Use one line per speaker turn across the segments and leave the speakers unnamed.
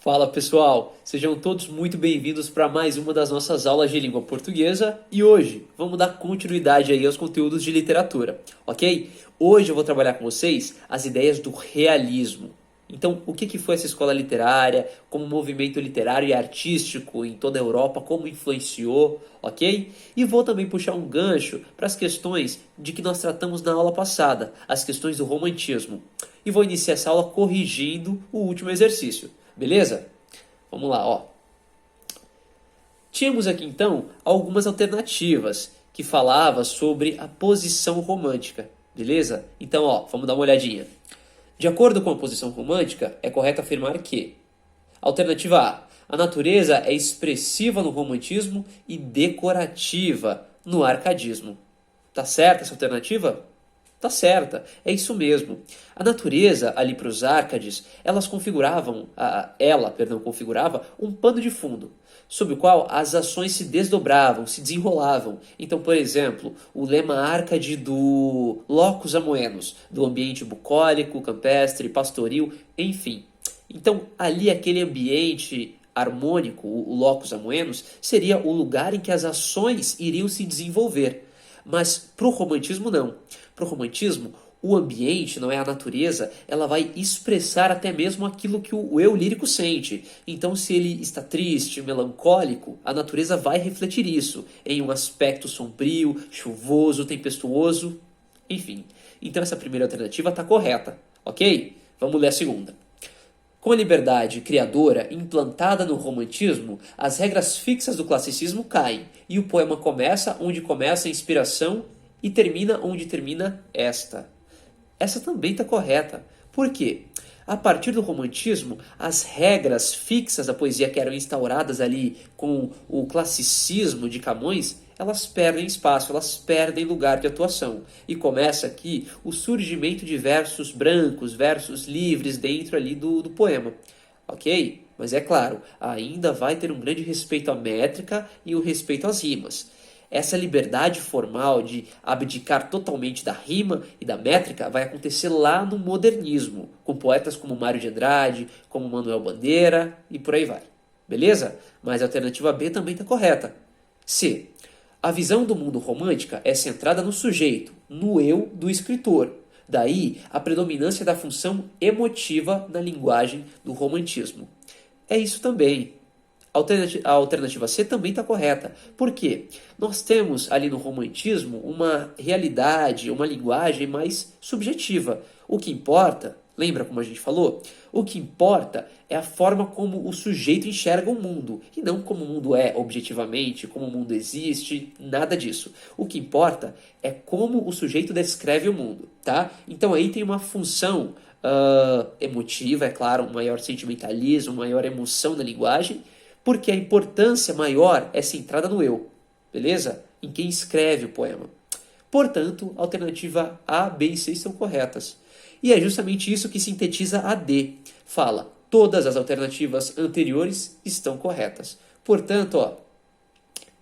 Fala pessoal, sejam todos muito bem-vindos para mais uma das nossas aulas de língua portuguesa e hoje vamos dar continuidade aí aos conteúdos de literatura, ok? Hoje eu vou trabalhar com vocês as ideias do realismo. Então, o que foi essa escola literária, como movimento literário e artístico em toda a Europa, como influenciou, ok? E vou também puxar um gancho para as questões de que nós tratamos na aula passada, as questões do romantismo. E vou iniciar essa aula corrigindo o último exercício. Beleza? Vamos lá, ó. Tínhamos aqui então algumas alternativas que falava sobre a posição romântica, beleza? Então, ó, vamos dar uma olhadinha. De acordo com a posição romântica, é correto afirmar que: alternativa A natureza é expressiva no romantismo e decorativa no arcadismo. Tá certa essa alternativa? Tá certa, é isso mesmo. A natureza, ali para os Árcades, configurava um pano de fundo, sob o qual as ações se desdobravam, se desenrolavam. Então, por exemplo, o lema Árcade do locus amoenos, do ambiente bucólico, campestre, pastoril, enfim. Então, ali aquele ambiente harmônico, o locus amoenos, seria o lugar em que as ações iriam se desenvolver. Mas para o romantismo não. Para o romantismo, o ambiente, não é a natureza, ela vai expressar até mesmo aquilo que o eu lírico sente. Então, se ele está triste, melancólico, a natureza vai refletir isso em um aspecto sombrio, chuvoso, tempestuoso, enfim. Então, essa primeira alternativa está correta, ok? Vamos ler a segunda. Com a liberdade criadora implantada no romantismo, as regras fixas do classicismo caem, e o poema começa onde começa a inspiração e termina onde termina esta. Essa também está correta. Por quê? A partir do romantismo, as regras fixas da poesia que eram instauradas ali com o classicismo de Camões, elas perdem espaço, elas perdem lugar de atuação. E começa aqui o surgimento de versos brancos, versos livres dentro ali do poema. Ok? Mas é claro, ainda vai ter um grande respeito à métrica e um respeito às rimas. Essa liberdade formal de abdicar totalmente da rima e da métrica vai acontecer lá no modernismo, com poetas como Mário de Andrade, como Manuel Bandeira e por aí vai. Beleza? Mas a alternativa B também está correta. C. A visão do mundo romântica é centrada no sujeito, no eu do escritor. Daí a predominância da função emotiva na linguagem do romantismo. É isso também. A alternativa C também está correta. Por quê? Nós temos ali no romantismo uma realidade, uma linguagem mais subjetiva. O que importa, lembra como a gente falou? O que importa é a forma como o sujeito enxerga o mundo, e não como o mundo é objetivamente, como o mundo existe, nada disso. O que importa é como o sujeito descreve o mundo, tá? Então aí tem uma função emotiva, é claro, um maior sentimentalismo, uma maior emoção na linguagem, porque a importância maior é centrada no eu, beleza? Em quem escreve o poema. Portanto, a alternativa A, B e C estão corretas. E é justamente isso que sintetiza a D. Fala, todas as alternativas anteriores estão corretas. Portanto, ó,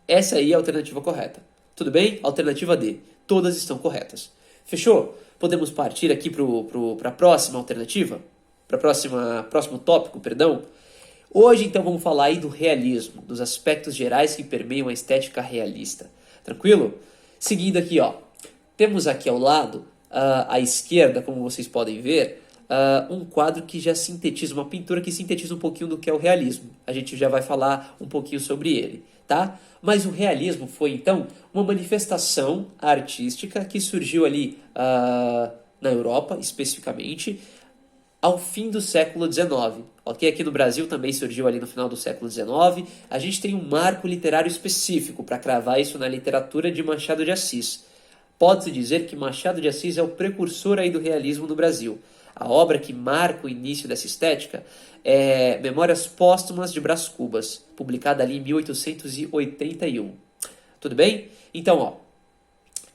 essa aí é a alternativa correta. Tudo bem? Alternativa D. Todas estão corretas. Fechou? Podemos partir aqui para a próxima alternativa? Para o próximo tópico, perdão? Hoje, então, vamos falar aí do realismo, dos aspectos gerais que permeiam a estética realista. Tranquilo? Seguindo aqui, ó, temos aqui ao lado, à esquerda, como vocês podem ver, um quadro que já sintetiza, uma pintura que sintetiza um pouquinho do que é o realismo. A gente já vai falar um pouquinho sobre ele, tá? Mas o realismo foi, então, uma manifestação artística que surgiu ali na Europa, especificamente, ao fim do século XIX, ok? Aqui no Brasil também surgiu ali no final do século XIX. A gente tem um marco literário específico para cravar isso na literatura de Machado de Assis. Pode-se dizer que Machado de Assis é o precursor aí do realismo no Brasil. A obra que marca o início dessa estética é Memórias Póstumas de Brás Cubas, publicada ali em 1881. Tudo bem? Então, ó,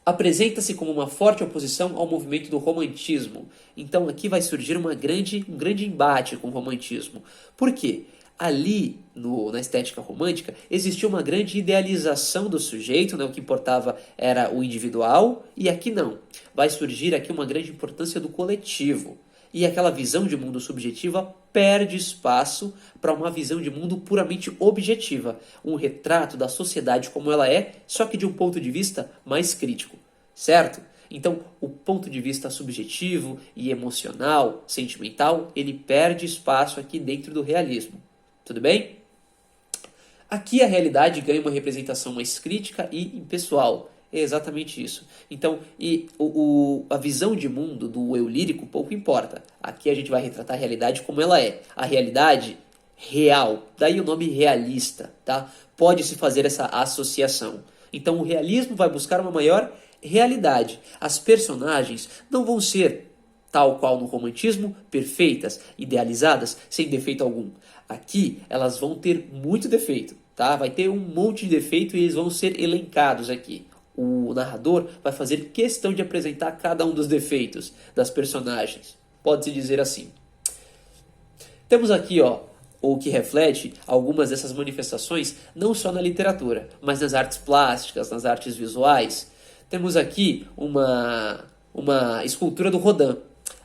apresenta-se como uma forte oposição ao movimento do romantismo. Então aqui vai surgir um grande embate com o romantismo. Por quê? Ali, na estética romântica, existia uma grande idealização do sujeito, né? O que importava era o individual, e aqui não. Vai surgir aqui uma grande importância do coletivo. E aquela visão de mundo subjetiva perde espaço para uma visão de mundo puramente objetiva, um retrato da sociedade como ela é, só que de um ponto de vista mais crítico, certo? Então, o ponto de vista subjetivo e emocional, sentimental, ele perde espaço aqui dentro do realismo. Tudo bem? Aqui a realidade ganha uma representação mais crítica e impessoal. É exatamente isso. Então, a visão de mundo do eu lírico pouco importa. Aqui a gente vai retratar a realidade como ela é. A realidade real. Daí o nome realista, tá? Pode-se fazer essa associação. Então, o realismo vai buscar uma maior realidade. As personagens não vão ser, tal qual no romantismo, perfeitas, idealizadas, sem defeito algum. Aqui elas vão ter muito defeito, tá? Vai ter um monte de defeito e eles vão ser elencados aqui. O narrador vai fazer questão de apresentar cada um dos defeitos das personagens. Pode-se dizer assim. Temos aqui, o que reflete algumas dessas manifestações, não só na literatura, mas nas artes plásticas, nas artes visuais. Temos aqui uma escultura do Rodin,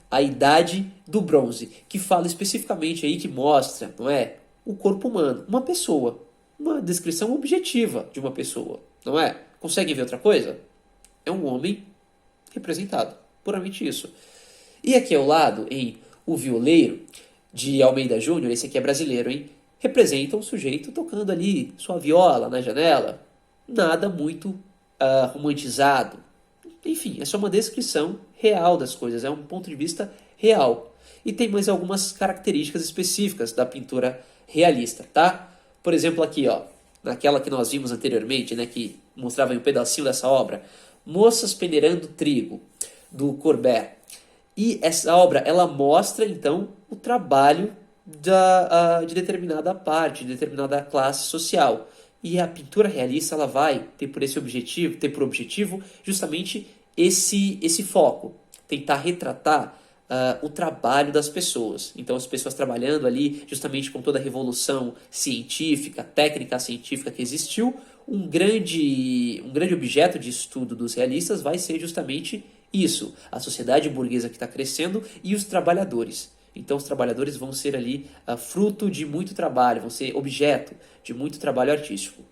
A Idade do Bronze, que fala especificamente aí, que mostra, não é, o corpo humano, uma pessoa, uma descrição objetiva de uma pessoa, não é? Consegue ver outra coisa? É um homem representado, puramente isso. E aqui ao lado, em O Violeiro, de Almeida Júnior, esse aqui é brasileiro, hein? Representa um sujeito tocando ali sua viola na janela. Nada muito romantizado. Enfim, é só uma descrição real das coisas, é um ponto de vista real. E tem mais algumas características específicas da pintura realista, tá? Por exemplo, aqui, naquela que nós vimos anteriormente, né, que mostrava um pedacinho dessa obra, Moças Peneirando Trigo, do Courbet. E essa obra, ela mostra, então, o trabalho de determinada parte, de determinada classe social. E a pintura realista, ela vai ter por objetivo justamente esse foco, tentar retratar o trabalho das pessoas. Então, as pessoas trabalhando ali justamente com toda a revolução científica, técnica científica que existiu, um grande objeto de estudo dos realistas vai ser justamente isso, a sociedade burguesa que está crescendo e os trabalhadores. Então, os trabalhadores vão ser ali fruto de muito trabalho, vão ser objeto de muito trabalho artístico.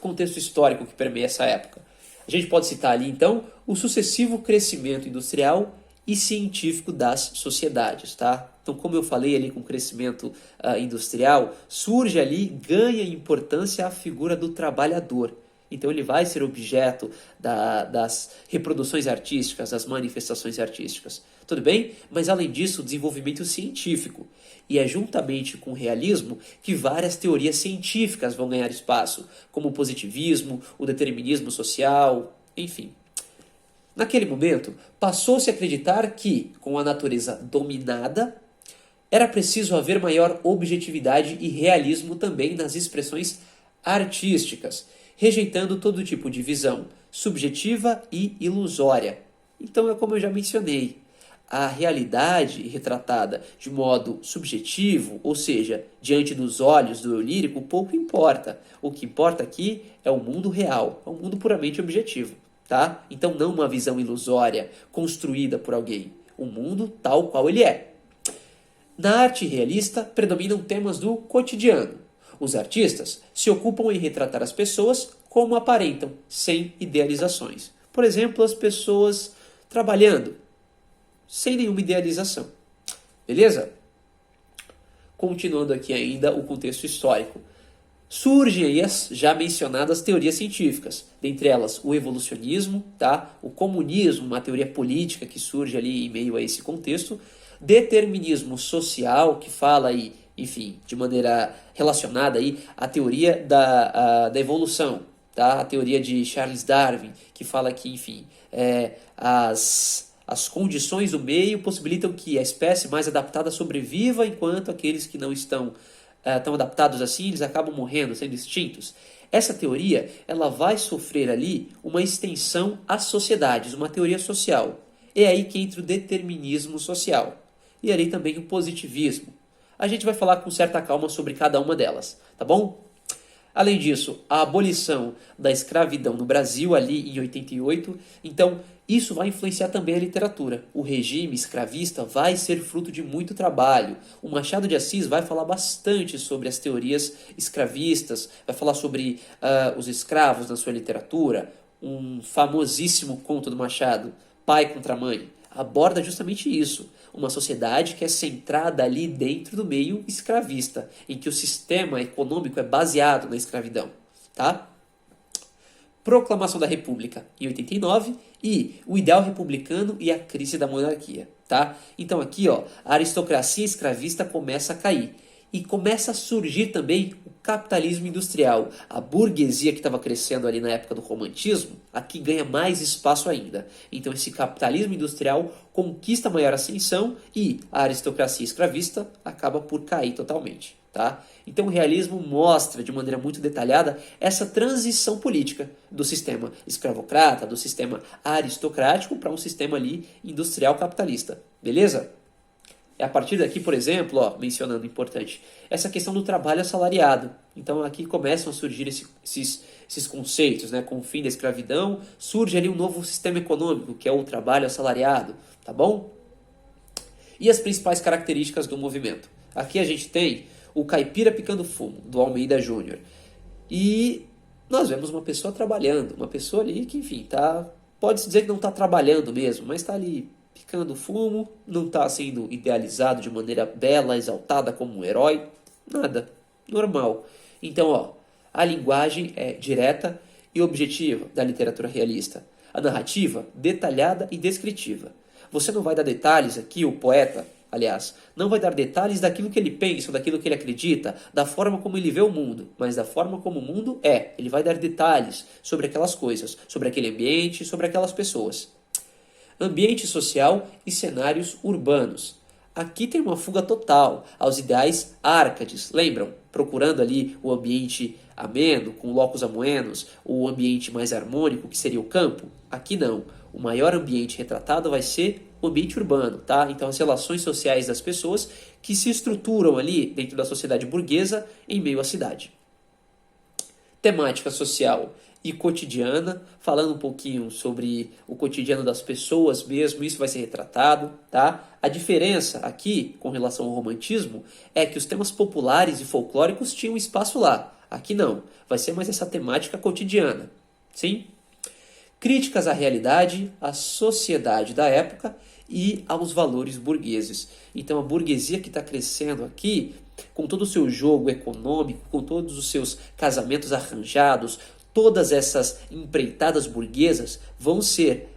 Contexto histórico que permeia essa época. A gente pode citar ali, então, o sucessivo crescimento industrial e científico das sociedades, tá? Então, como eu falei ali com o crescimento industrial, surge ali, ganha importância a figura do trabalhador. Então, ele vai ser objeto das reproduções artísticas, das manifestações artísticas. Tudo bem? Mas, além disso, o desenvolvimento científico. E é juntamente com o realismo que várias teorias científicas vão ganhar espaço, como o positivismo, o determinismo social, enfim. Naquele momento, passou-se a acreditar que, com a natureza dominada, era preciso haver maior objetividade e realismo também nas expressões artísticas, rejeitando todo tipo de visão subjetiva e ilusória. Então é como eu já mencionei, a realidade retratada de modo subjetivo, ou seja, diante dos olhos do eu lírico, pouco importa. O que importa aqui é o mundo real, é um mundo puramente objetivo. Tá? Então não uma visão ilusória, construída por alguém. O mundo tal qual ele é. Na arte realista, predominam temas do cotidiano. Os artistas se ocupam em retratar as pessoas como aparentam, sem idealizações. Por exemplo, as pessoas trabalhando, sem nenhuma idealização. Beleza? Continuando aqui ainda o contexto histórico. Surgem aí as já mencionadas teorias científicas, dentre elas o evolucionismo, tá? O comunismo, uma teoria política que surge ali em meio a esse contexto, determinismo social, que fala aí, enfim, de maneira relacionada aí à teoria da evolução, tá? A teoria de Charles Darwin, que fala que, enfim, as condições do meio possibilitam que a espécie mais adaptada sobreviva, enquanto aqueles que não estão tão adaptados assim, eles acabam morrendo, sendo extintos. Essa teoria, ela vai sofrer ali uma extensão às sociedades, uma teoria social. É aí que entra o determinismo social. E ali também o positivismo. A gente vai falar com certa calma sobre cada uma delas, tá bom? Além disso, a abolição da escravidão no Brasil ali em 88. Então, Isso vai influenciar também a literatura. O regime escravista vai ser fruto de muito trabalho. O Machado de Assis vai falar bastante sobre as teorias escravistas, vai falar sobre os escravos na sua literatura. Um famosíssimo conto do Machado, Pai contra Mãe, aborda justamente isso. Uma sociedade que é centrada ali dentro do meio escravista, em que o sistema econômico é baseado na escravidão, tá? Proclamação da República em 89 e o ideal republicano e a crise da monarquia, tá? Então aqui, ó, a aristocracia escravista começa a cair e começa a surgir também o capitalismo industrial. A burguesia que estava crescendo ali na época do romantismo, aqui ganha mais espaço ainda. Então esse capitalismo industrial conquista maior ascensão e a aristocracia escravista acaba por cair totalmente, tá? Então o realismo mostra de maneira muito detalhada essa transição política do sistema escravocrata, do sistema aristocrático para um sistema ali industrial capitalista, beleza? É a partir daqui, por exemplo, ó, mencionando importante, essa questão do trabalho assalariado. Então aqui começam a surgir esses conceitos, né? Com o fim da escravidão, surge ali um novo sistema econômico, que é o trabalho assalariado, tá bom? E as principais características do movimento. Aqui a gente tem o Caipira Picando Fumo, do Almeida Júnior. E nós vemos uma pessoa trabalhando, uma pessoa ali que, enfim, pode-se dizer que não está trabalhando mesmo, mas está ali picando fumo, não está sendo idealizado de maneira bela, exaltada como um herói, nada, normal. Então, ó, a linguagem é direta e objetiva da literatura realista. A narrativa, detalhada e descritiva. Você não vai dar detalhes aqui, o poeta, aliás, não vai dar detalhes daquilo que ele pensa, daquilo que ele acredita, da forma como ele vê o mundo, mas da forma como o mundo é. Ele vai dar detalhes sobre aquelas coisas, sobre aquele ambiente, sobre aquelas pessoas. Ambiente social e cenários urbanos. Aqui tem uma fuga total aos ideais árcades, lembram? Procurando ali o ambiente ameno, com locus amoenos, o ambiente mais harmônico, que seria o campo. Aqui não. O maior ambiente retratado vai ser o ambiente urbano, tá? Então as relações sociais das pessoas que se estruturam ali dentro da sociedade burguesa em meio à cidade. Temática social e cotidiana, falando um pouquinho sobre o cotidiano das pessoas mesmo, isso vai ser retratado, tá? A diferença aqui, com relação ao romantismo, é que os temas populares e folclóricos tinham espaço lá. Aqui não, vai ser mais essa temática cotidiana, sim? Críticas à realidade, à sociedade da época e aos valores burgueses. Então a burguesia que está crescendo aqui, com todo o seu jogo econômico, com todos os seus casamentos arranjados, todas essas empreitadas burguesas vão ser,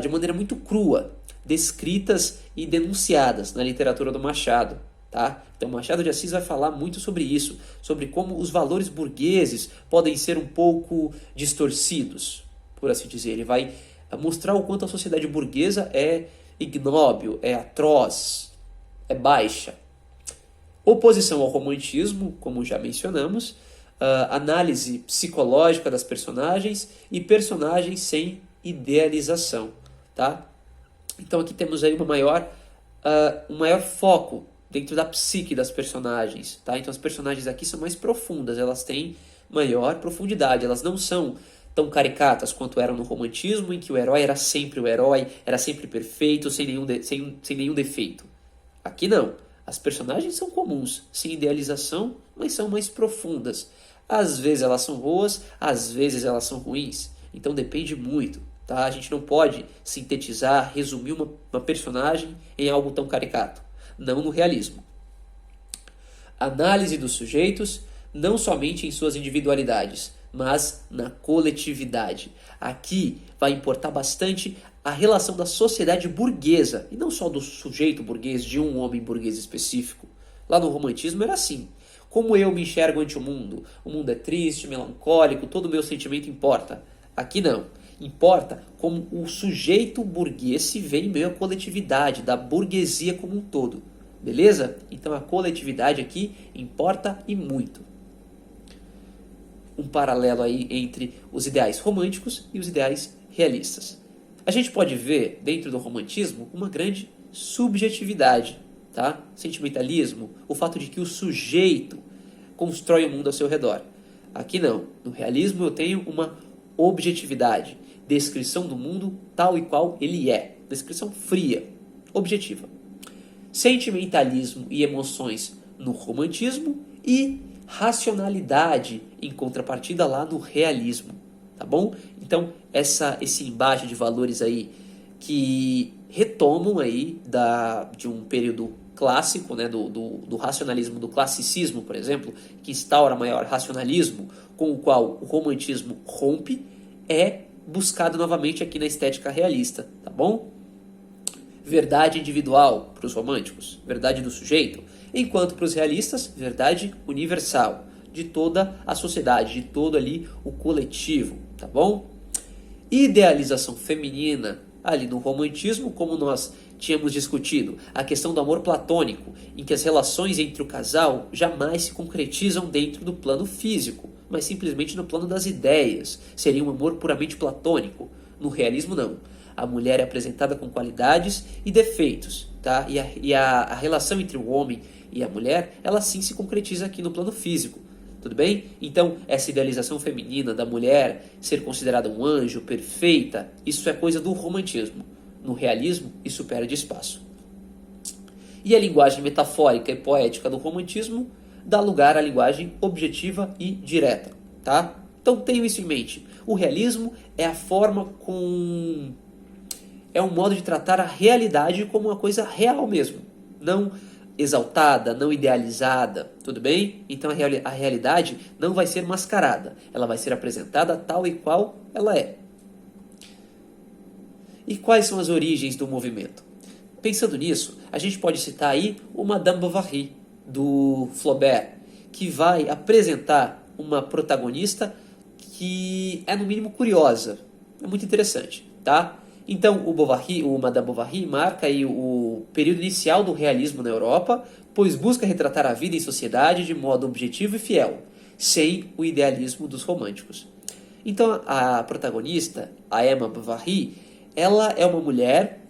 de maneira muito crua, descritas e denunciadas na literatura do Machado. Tá? Então Machado de Assis vai falar muito sobre isso, sobre como os valores burgueses podem ser um pouco distorcidos, por assim dizer. Ele vai mostrar o quanto a sociedade burguesa é ignóbil, é atroz, é baixa. Oposição ao romantismo, como já mencionamos, análise psicológica das personagens e personagens sem idealização, tá? Então aqui temos aí um maior foco dentro da psique das personagens, tá? Então as personagens aqui são mais profundas, elas têm maior profundidade, elas não são tão caricatas quanto eram no romantismo, em que o herói era sempre o herói, era sempre perfeito, sem nenhum defeito. Aqui não. As personagens são comuns, sem idealização, mas são mais profundas. Às vezes elas são boas, às vezes elas são ruins. Então depende muito, tá? A gente não pode sintetizar, resumir uma personagem em algo tão caricato. Não no realismo. Análise dos sujeitos, não somente em suas individualidades, mas na coletividade. Aqui vai importar bastante a relação da sociedade burguesa, e não só do sujeito burguês, de um homem burguês específico. Lá no romantismo era assim. Como eu me enxergo ante o mundo é triste, melancólico, todo o meu sentimento importa. Aqui não. Importa como o sujeito burguês se vê em meio à coletividade, da burguesia como um todo. Beleza? Então a coletividade aqui importa e muito. Um paralelo aí entre os ideais românticos e os ideais realistas. A gente pode ver, dentro do romantismo, uma grande subjetividade, tá? Sentimentalismo, o fato de que o sujeito constrói o mundo ao seu redor. Aqui não. No realismo eu tenho uma objetividade. descrição do mundo tal e qual ele é. Descrição fria, objetiva. Sentimentalismo e emoções no romantismo e racionalidade em contrapartida lá no realismo, tá bom? Então, esse embate de valores aí que retomam aí de um período clássico, né, do racionalismo, do classicismo, por exemplo, que instaura maior racionalismo, com o qual o romantismo rompe, é buscado novamente aqui na estética realista, tá bom? Verdade individual para os românticos, verdade do sujeito, enquanto para os realistas, verdade universal, de toda a sociedade, de todo ali o coletivo, tá bom? Idealização feminina ali no romantismo, como nós tínhamos discutido, a questão do amor platônico, em que as relações entre o casal jamais se concretizam dentro do plano físico, mas simplesmente no plano das ideias. Seria um amor puramente platônico. No realismo, não. A mulher é apresentada com qualidades e defeitos, tá? E a relação entre o homem e a mulher, ela sim se concretiza aqui no plano físico. Tudo bem? Então, essa idealização feminina da mulher ser considerada um anjo, perfeita, isso é coisa do romantismo. No realismo, isso perde espaço. E a linguagem metafórica e poética do romantismo dá lugar à linguagem objetiva e direta, tá? Então, tenham isso em mente. O realismo é a forma é um modo de tratar a realidade como uma coisa real mesmo, não exaltada, não idealizada, tudo bem? Então a realidade não vai ser mascarada, ela vai ser apresentada tal e qual ela é. E quais são as origens do movimento? Pensando nisso, a gente pode citar aí o Madame Bovary, do Flaubert, que vai apresentar uma protagonista que é no mínimo curiosa, é muito interessante, tá? Então, o Madame Bovary marca aí o período inicial do realismo na Europa, pois busca retratar a vida em sociedade de modo objetivo e fiel, sem o idealismo dos românticos. Então, a protagonista, a Emma Bovary, ela é uma mulher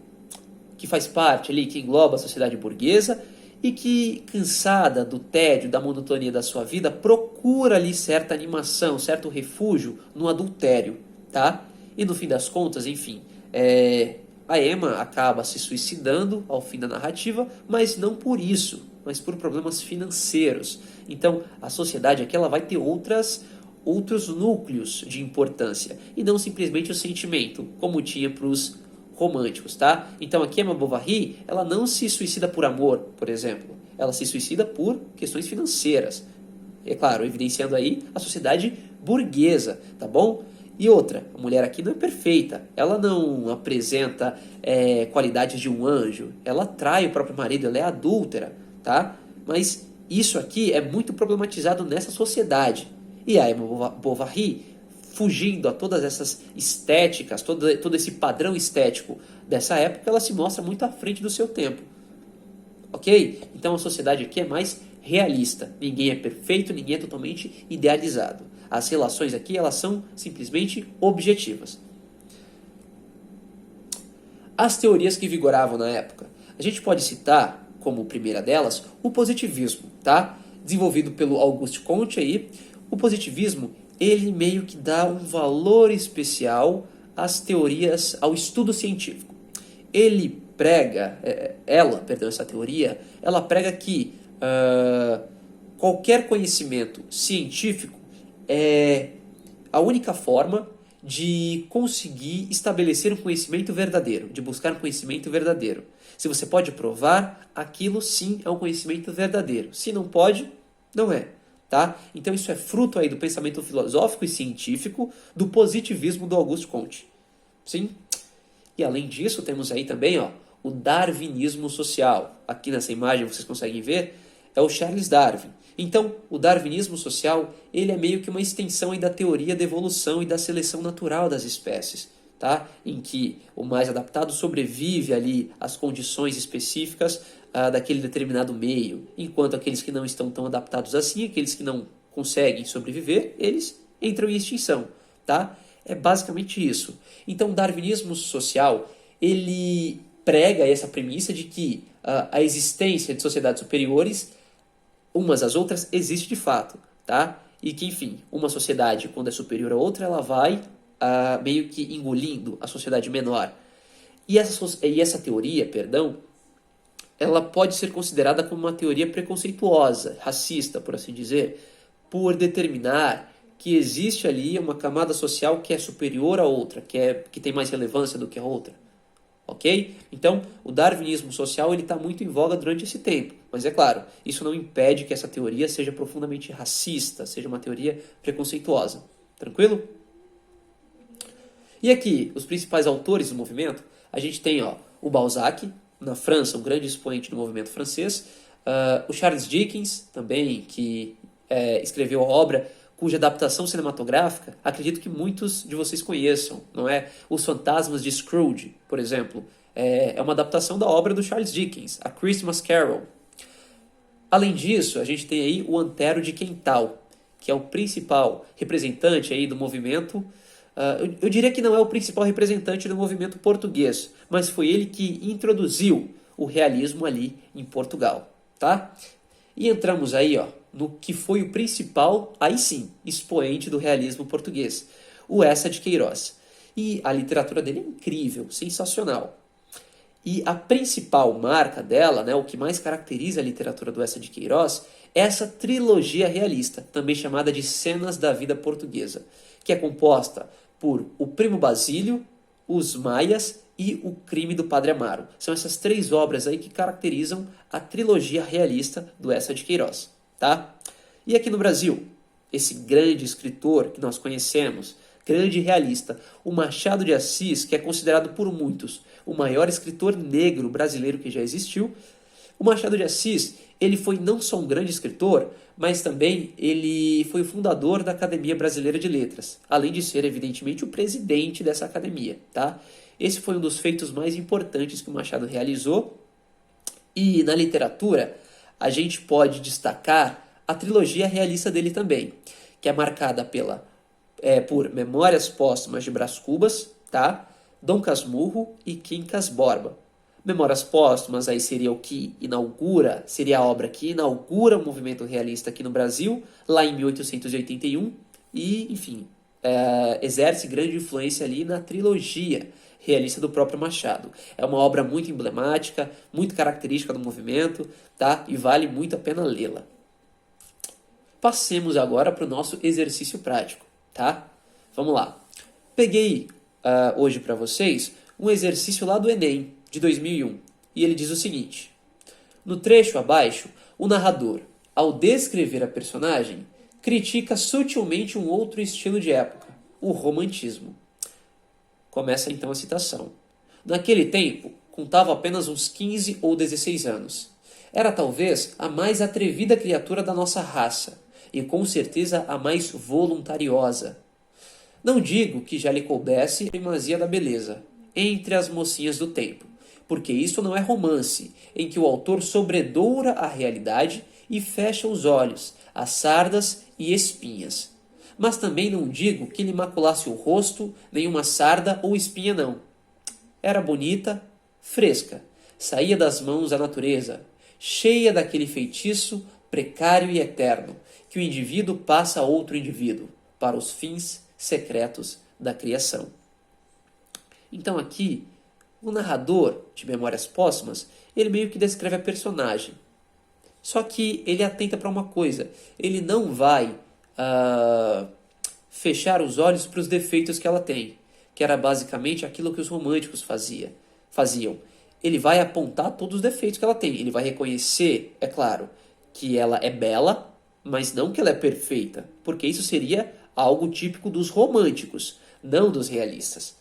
que faz parte ali, que engloba a sociedade burguesa e que, cansada do tédio, da monotonia da sua vida, procura ali certa animação, certo refúgio no adultério, tá? E no fim das contas, enfim, a Emma acaba se suicidando ao fim da narrativa, mas não por isso, mas por problemas financeiros. Então, a sociedade aqui ela vai ter outros núcleos de importância, e não simplesmente o sentimento, como tinha para os românticos, tá? Então, aqui a Emma Bovary, ela não se suicida por amor, por exemplo. Ela se suicida por questões financeiras. É claro, evidenciando aí a sociedade burguesa, tá bom? E outra, a mulher aqui não é perfeita, ela não apresenta qualidades de um anjo, ela trai o próprio marido, ela é adúltera, tá? Mas isso aqui é muito problematizado nessa sociedade. E a Emma Bovary, fugindo a todas essas estéticas, todo esse padrão estético dessa época, ela se mostra muito à frente do seu tempo. Ok? Então a sociedade aqui é mais realista, ninguém é perfeito, ninguém é totalmente idealizado. As relações aqui, elas são simplesmente objetivas. As teorias que vigoravam na época. A gente pode citar, como primeira delas, o positivismo, tá? Desenvolvido pelo Auguste Comte aí. O positivismo, ele meio que dá um valor especial às teorias, ao estudo científico. Ele prega, essa teoria, ela prega que qualquer conhecimento científico é a única forma de conseguir estabelecer um conhecimento verdadeiro, de buscar um conhecimento verdadeiro. Se você pode provar, aquilo sim é um conhecimento verdadeiro. Se não pode, não é. Tá? Então isso é fruto aí do pensamento filosófico e científico do positivismo do Auguste Comte. Sim? E além disso, temos aí também o darwinismo social. Aqui nessa imagem vocês conseguem ver, é o Charles Darwin. Então, o darwinismo social, ele é meio que uma extensão aí da teoria da evolução e da seleção natural das espécies, tá? Em que o mais adaptado sobrevive ali às condições específicas daquele determinado meio, enquanto aqueles que não estão tão adaptados assim, aqueles que não conseguem sobreviver, eles entram em extinção, tá? É basicamente isso. Então, o darwinismo social, ele prega essa premissa de que a existência de sociedades superiores umas às outras existe de fato, tá? E que, enfim, uma sociedade, quando é superior a outra, ela vai meio que engolindo a sociedade menor. E essa teoria, perdão, ela pode ser considerada como uma teoria preconceituosa, racista, por assim dizer, por determinar que existe ali uma camada social que é superior à outra, que tem mais relevância do que a outra. Ok? Então, o darwinismo social está muito em voga durante esse tempo. Mas é claro, isso não impede que essa teoria seja profundamente racista, seja uma teoria preconceituosa. Tranquilo? E aqui, os principais autores do movimento, a gente tem o Balzac, na França, um grande expoente do movimento francês, o Charles Dickens, também, que escreveu a obra cuja adaptação cinematográfica, acredito que muitos de vocês conheçam, não é? Os Fantasmas de Scrooge, por exemplo, é uma adaptação da obra do Charles Dickens, A Christmas Carol. Além disso, a gente tem aí o Antero de Quental, que é o principal representante aí do movimento. Eu diria que não é o principal representante do movimento português, mas foi ele que introduziu o realismo ali em Portugal, tá? E entramos aí, no que foi o principal, aí sim, expoente do realismo português, o Eça de Queiroz. E a literatura dele é incrível, sensacional. E a principal marca dela, né, o que mais caracteriza a literatura do Eça de Queiroz, é essa trilogia realista, também chamada de Cenas da Vida Portuguesa, que é composta por O Primo Basílio, Os Maias e O Crime do Padre Amaro. São essas três obras aí que caracterizam a trilogia realista do Eça de Queiroz, tá? E aqui no Brasil, esse grande escritor que nós conhecemos, grande realista, o Machado de Assis, que é considerado por muitos o maior escritor negro brasileiro que já existiu. O Machado de Assis, ele foi não só um grande escritor, mas também ele foi o fundador da Academia Brasileira de Letras, além de ser, evidentemente, o presidente dessa academia, tá? Esse foi um dos feitos mais importantes que o Machado realizou. E na literatura, a gente pode destacar a trilogia realista dele também, que é marcada por Memórias Póstumas de Brás Cubas, tá? Dom Casmurro e Quincas Borba. Memórias Póstumas aí seria a obra que inaugura o movimento realista aqui no Brasil, lá em 1881, e, enfim, exerce grande influência ali na trilogia realista do próprio Machado. É uma obra muito emblemática, muito característica do movimento, tá? E vale muito a pena lê-la. Passemos agora para o nosso exercício prático, tá? Vamos lá. Peguei hoje para vocês um exercício lá do Enem, de 2001, e ele diz o seguinte: no trecho abaixo, o narrador, ao descrever a personagem, critica sutilmente um outro estilo de época, o romantismo. Começa então a citação. Naquele tempo, contava apenas uns 15 ou 16 anos. Era talvez a mais atrevida criatura da nossa raça, e com certeza a mais voluntariosa. Não digo que já lhe coubesse a primazia da beleza, entre as mocinhas do tempo, porque isso não é romance, em que o autor sobredoura a realidade e fecha os olhos, às sardas e espinhas. Mas também não digo que lhe maculasse o rosto, nenhuma sarda ou espinha não. Era bonita, fresca, saía das mãos da natureza, cheia daquele feitiço precário e eterno, que o indivíduo passa a outro indivíduo, para os fins secretos da criação. Então aqui, o narrador de Memórias Póstumas, ele meio que descreve a personagem. Só que ele atenta para uma coisa, ele não vai fechar os olhos para os defeitos que ela tem, que era basicamente aquilo que os românticos faziam. Ele vai apontar todos os defeitos que ela tem, ele vai reconhecer, é claro, que ela é bela, mas não que ela é perfeita, porque isso seria algo típico dos românticos, não dos realistas.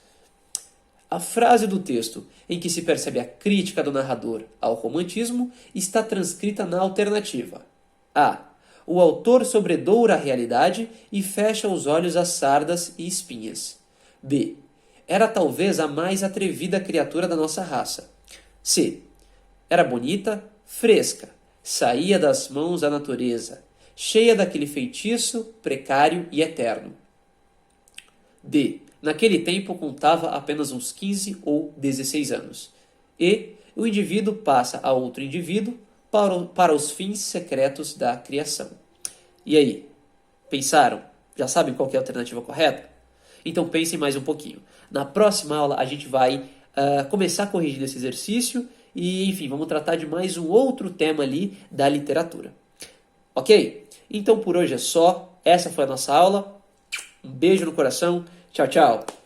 A frase do texto em que se percebe a crítica do narrador ao romantismo está transcrita na alternativa. A. O autor sobredoura a realidade e fecha os olhos às sardas e espinhas. B. Era talvez a mais atrevida criatura da nossa raça. C. Era bonita, fresca, saía das mãos da natureza, cheia daquele feitiço precário e eterno. D. Naquele tempo contava apenas uns 15 ou 16 anos. E o indivíduo passa a outro indivíduo para os fins secretos da criação. E aí? Pensaram? Já sabem qual que é a alternativa correta? Então pensem mais um pouquinho. Na próxima aula a gente vai começar corrigindo esse exercício e, enfim, vamos tratar de mais um outro tema ali da literatura. Ok? Então por hoje é só. Essa foi a nossa aula. Um beijo no coração. Tchau, tchau.